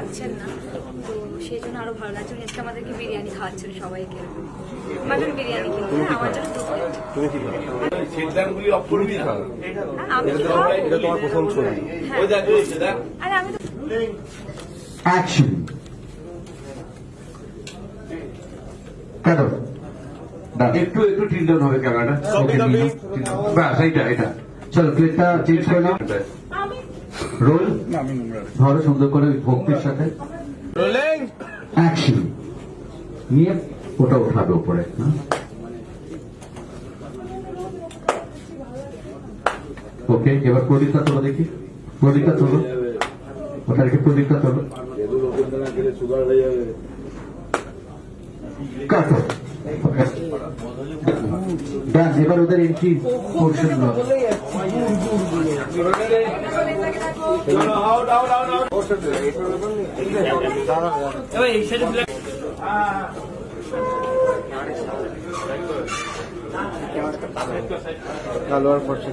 থাকছেন না, তো সেই জন্য আরো ভালো লাগছে। আজকে আমাদেরকে বিরিয়ানি খাওয়াচ্ছেন সবাইকে, মাটন বিরিয়ানি। কিন্তু আমার জন্য দু প্লেট। তুমি কি খাও? সিদ্ধান্তগুলি অফ করবি না। আমি কি খাবো? এটা তোমার প্রথম ছবি। ওই দেখ দেখ। আরে আমি তো অ্যাকশন কাটো। একটু একটু টিল ডাউন হবে ক্যামেরাটা। ব্যাস এটা চলো প্লেটটা চেঞ্জ করে নাও। রোল ধরো সুন্দর করে ভক্তির সাথে। রোলিং অ্যাকশন নিয়ে ওটা উঠাবে উপরে। ওকে, এবার প্রদীপটা তোলো দেখি। প্রদীপটা তোলো, ওটা রেখে প্রদীপটা তোলো। কাটো। ডান। এবার ওদের এন্ট্রি পোর্শন খেলোয়াড় পড়ছে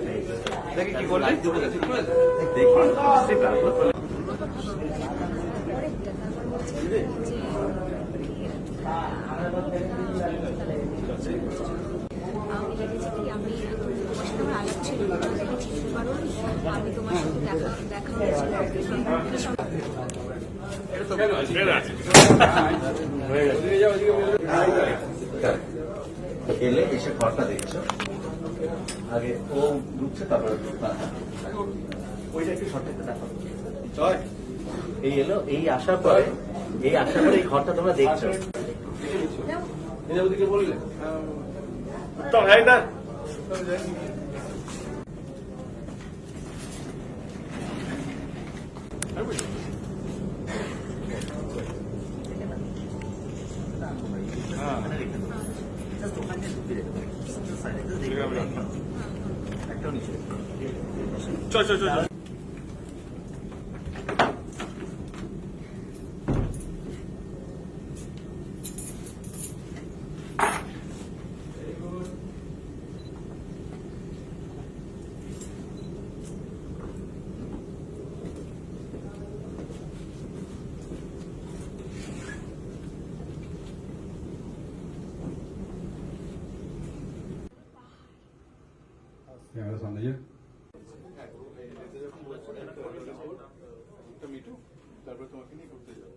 দেখি কি করলে আমি তোমার সাথে দেখা এলে এসে ঘরটা দেখছো, আগে ও ঢুকছে তারপরে ওইটা একটু সঠিক দেখো। এই এলো, এই আসার পরে এই ঘরটা তোমরা দেখছো। বললে তো হয় না। চল ক্যামেরা সামনে যে মিটু তারপর তোমাকে নিয়ে করতে যাবো।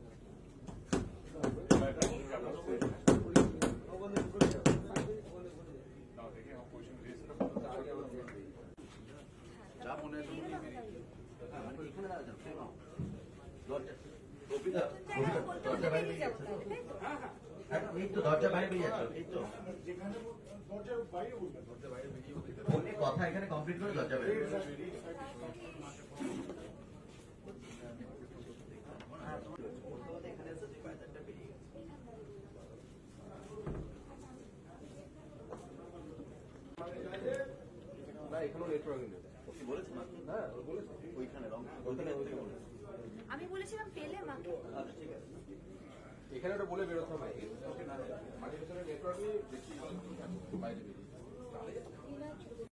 এই তো দরজা বাইরে বেরিয়ে যাচ্ছ, এই তো কথা এখানে কমপ্লিট করে দরজা বাইরে আমি বলেছিলাম পেলে মাকে। এখানে ওটা বলে বেরোতে হবে। মাঝে ভেতরে নেটওয়ার্ক নেই, দেখছি বাইরে